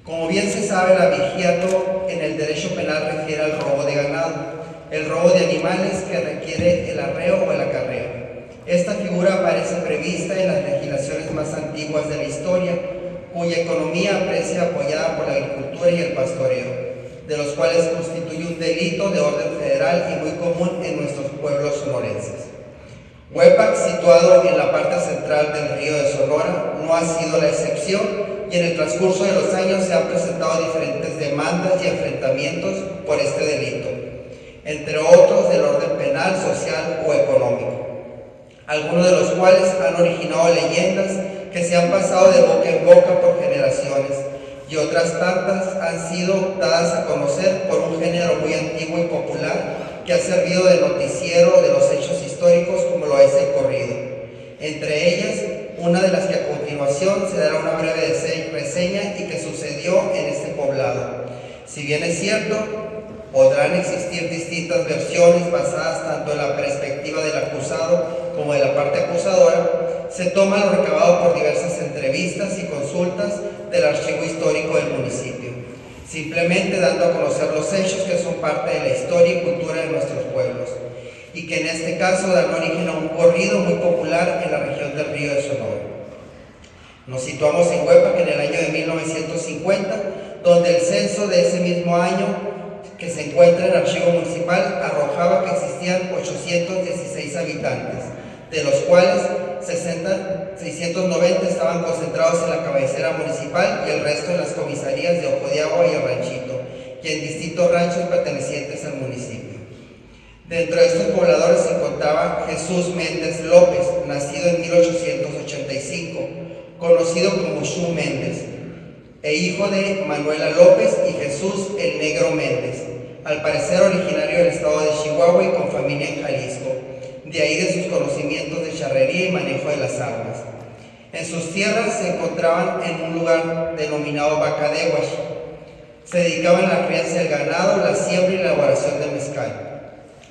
Como bien se sabe, el abigeato en el derecho penal refiere al robo de ganado, el robo de animales que requiere el arreo o el acarreo. Esta figura aparece prevista en las legislaciones más antiguas de la historia, cuya economía aparece apoyada por la agricultura y el pastoreo, de los cuales constituye un delito de orden federal y muy común en nuestros pueblos sonorenses. Huepa, situado en la parte central del río de Sonora, no ha sido la excepción, y en el transcurso de los años se han presentado diferentes demandas y enfrentamientos por este delito, entre otros del orden penal, social o económico, algunos de los cuales han originado leyendas que se han pasado de boca en boca por generaciones, y otras tantas han sido dadas a conocer por un género muy antiguo y popular que ha servido de noticiero de los hechos históricos, como lo es el corrido. Entre ellas, una de las que a continuación se dará una breve reseña y que sucedió en este poblado. Si bien es cierto, podrán existir distintas versiones basadas tanto en la perspectiva del acusado como de la parte acusadora, se toma lo recabado por diversas entrevistas y consultas del archivo histórico del municipio, simplemente dando a conocer los hechos que son parte de la historia y cultura de nuestros pueblos, y que en este caso dan origen a un corrido muy popular en la región del río de Sonora. Nos situamos en Huepa, que en el año de 1950, donde el censo de ese mismo año, que se encuentra en el archivo municipal, arrojaba que existían 816 habitantes, de los cuales 690 estaban concentrados en la cabecera municipal y el resto en las comisarías de Ojo de Agua y el Ranchito, y en distintos ranchos pertenecientes al municipio. Dentro de estos pobladores se encontraba Jesús Méndez López, nacido en 1885, conocido como Xu Méndez, e hijo de Manuela López y Jesús el Negro Méndez, al parecer originario del estado de Chihuahua y con familia en Jalisco, de ahí de sus conocimientos de charrería y manejo de las armas. En sus tierras se encontraban en un lugar denominado Bacadehuash. Se dedicaban a la crianza del ganado, la siembra y la elaboración de mezcal.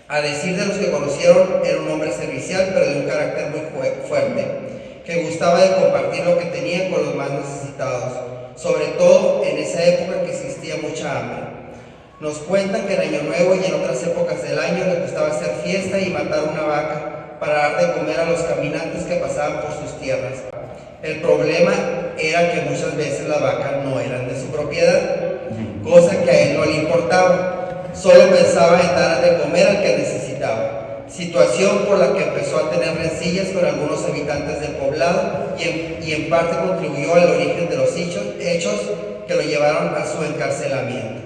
A decir de los que conocieron, era un hombre servicial, pero de un carácter muy fuerte, que gustaba de compartir lo que tenía con los más necesitados, sobre todo en esa época que existía mucha hambre. Nos cuentan que en Año Nuevo y en otras épocas del año le gustaba hacer fiesta y matar una vaca para dar de comer a los caminantes que pasaban por sus tierras. El problema era que muchas veces las vacas no eran de su propiedad, cosa que a él no le importaba. Solo pensaba en dar de comer al que necesitaba, situación por la que empezó a tener rencillas con algunos habitantes del poblado y en parte contribuyó al origen de los hechos que lo llevaron a su encarcelamiento.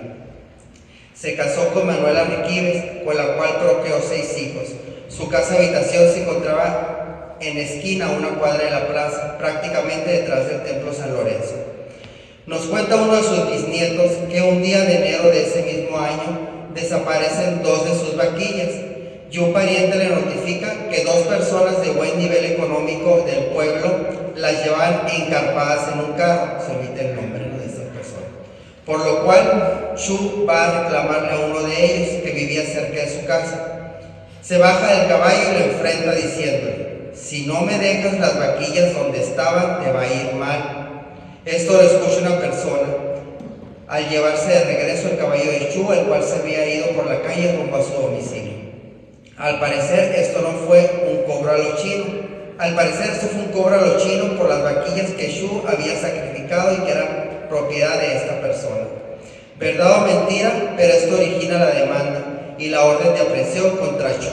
Se casó con Manuela Riquíbez, con la cual procreó 6 hijos. Su casa habitación se encontraba en esquina a una cuadra de la plaza, prácticamente detrás del templo San Lorenzo. Nos cuenta uno de sus bisnietos que un día de enero de ese mismo año desaparecen 2 de sus vaquillas y un pariente le notifica que 2 personas de buen nivel económico del pueblo las llevaban encarpadas en un carro. Se omite el nombre, ¿no?, de estas personas. Por lo cual, Chu va a reclamarle a uno de ellos que vivía cerca de su casa. Se baja del caballo y lo enfrenta diciéndole: si no me dejas las vaquillas donde estaban, te va a ir mal. Esto lo escucha una persona al llevarse de regreso el caballo de Chu, el cual se había ido por la calle rumbo a su domicilio. Al parecer, esto no fue un cobro a lo chino. Al parecer, esto fue un cobro a lo chino por las vaquillas que Chu había sacrificado y que eran propiedad de esta persona. Verdad o mentira, pero esto origina la demanda y la orden de aprehensión contra Chu,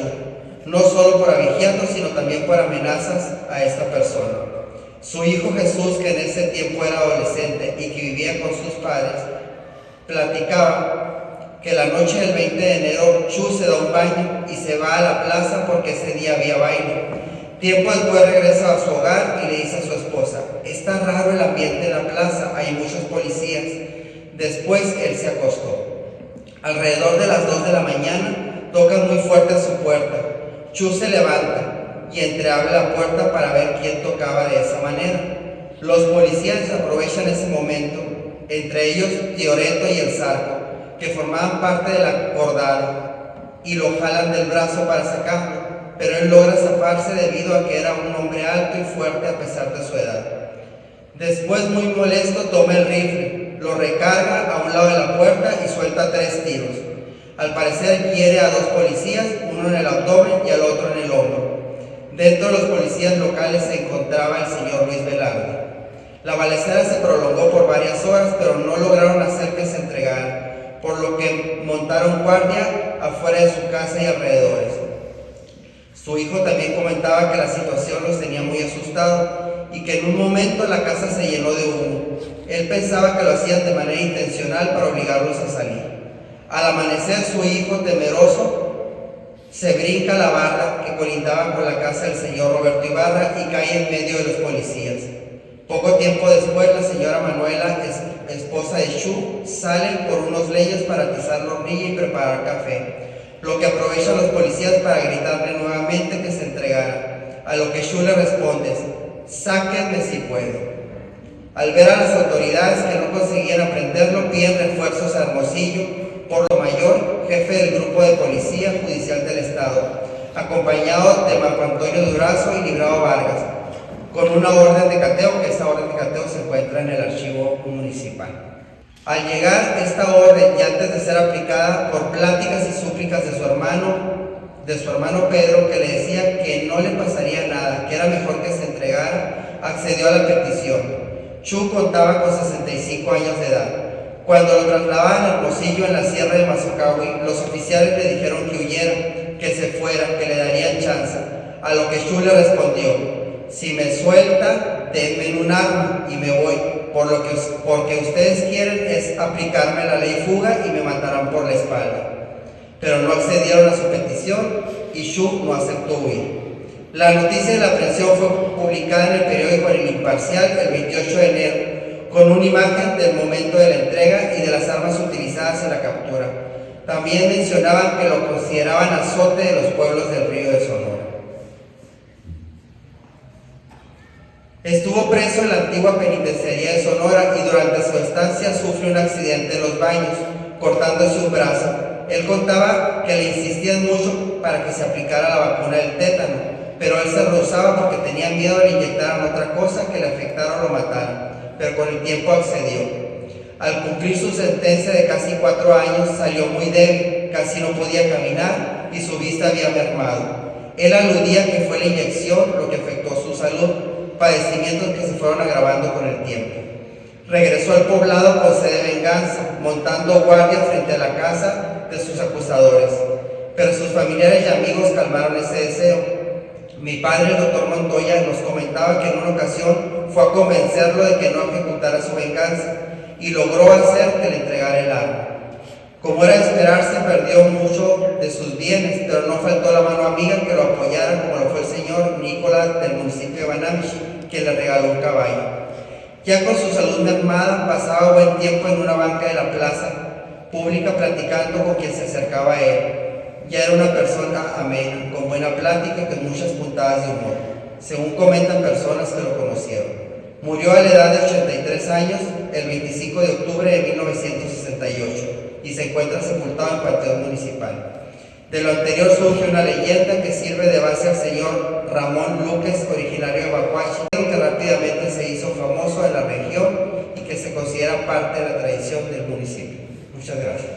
no solo por avigiato, sino también por amenazas a esta persona. Su hijo Jesús, que en ese tiempo era adolescente y que vivía con sus padres, platicaba que la noche del 20 de enero Chu se da un baño y se va a la plaza porque ese día había baile. Tiempo después regresa a su hogar y le dice a su esposa: está raro el ambiente en la plaza, hay muchos policías. Después él se acostó. Alrededor de las 2 de la mañana tocan muy fuerte a su puerta. Chu se levanta y entreabre la puerta para ver quién tocaba de esa manera. Los policías aprovechan ese momento, entre ellos Tioreto y el Zarco, que formaban parte de la cordada, y lo jalan del brazo para sacarlo, pero él logra zafarse debido a que era un hombre alto y fuerte a pesar de su edad. Después, muy molesto, toma el rifle, lo recarga a un lado de la puerta y suelta 3 tiros. Al parecer hiere a 2 policías, uno en el abdomen y al otro en el hombro. Dentro de los policías locales se encontraba el señor Luis Velarde. La balacera se prolongó por varias horas, pero no lograron hacer que se entregara, por lo que montaron guardia afuera de su casa y alrededores. Su hijo también comentaba que la situación los tenía muy asustados y que en un momento la casa se llenó de humo. Él pensaba que lo hacían de manera intencional para obligarlos a salir. Al amanecer, su hijo, temeroso, se brinca la barda que colindaba con la casa del señor Roberto Ibarra y cae en medio de los policías. Poco tiempo después, la señora Manuela, esposa de Chu, sale por unos leños para atizar la hornilla y preparar café, lo que aprovechan los policías para gritarle nuevamente que se entregara, a lo que Chu le responde: sáquenme si puedo. Al ver a las autoridades que no conseguían aprenderlo, piden refuerzos a Hermosillo, por lo mayor, jefe del grupo de policía judicial del estado, acompañado de Marco Antonio Durazo y Librado Vargas, con una orden de cateo, que esta orden de cateo se encuentra en el archivo municipal. Al llegar esta orden, y antes de ser aplicada, por pláticas y súplicas de su hermano Pedro, que le decía que no le pasaría nada, que era mejor que se entregara, accedió a la petición. Chu contaba con 65 años de edad. Cuando lo trasladaban a Hermosillo, en la sierra de Mazocahui, los oficiales le dijeron que huyera, que se fuera, que le darían chance, a lo que Chu le respondió: si me suelta, denme un arma y me voy, porque ustedes quieren es aplicarme la ley fuga y me matarán por la espalda. Pero no accedieron a su petición y Chu no aceptó huir. La noticia de la aprehensión fue publicada en el periódico El Imparcial el 28 de enero, con una imagen del momento de la entrega y de las armas utilizadas en la captura. También mencionaban que lo consideraban azote de los pueblos del Río de Sonora. Estuvo preso en la antigua penitenciaría de Sonora y durante su estancia sufre un accidente en los baños, cortándose un brazo. Él contaba que le insistían mucho para que se aplicara la vacuna del tétano, pero él se rehusaba porque tenía miedo de que le inyectaran otra cosa que le afectara o lo matara, pero con el tiempo accedió. Al cumplir su sentencia de casi 4 años salió muy débil, casi no podía caminar y su vista había mermado. Él aludía que fue la inyección lo que afectó su salud, padecimientos que se fueron agravando con el tiempo. Regresó al poblado con sed de venganza, montando guardia frente a la casa de sus acusadores, pero sus familiares y amigos calmaron ese deseo. Mi padre, el doctor Montoya, nos comentaba que en una ocasión fue a convencerlo de que no ejecutara su venganza y logró hacer que le entregara el arma. Como era de esperarse, perdió mucho de sus bienes, pero no faltó la mano amiga que lo apoyara, como lo fue el señor Nicolás del municipio de Banamichi, quien le regaló un caballo. Ya con su salud mermada, pasaba buen tiempo en una banca de la plaza pública platicando con quien se acercaba a él. Ya era una persona amena, con buena plática y con muchas puntadas de humor, según comentan personas que lo conocieron. Murió a la edad de 83 años el 25 de octubre de 1968 y se encuentra sepultado en el Panteón Municipal. De lo anterior surge una leyenda que sirve de base al señor Ramón Luques, originario de Bacuachi, que rápidamente se hizo famoso en la región y que se considera parte de la tradición del municipio. Muchas gracias.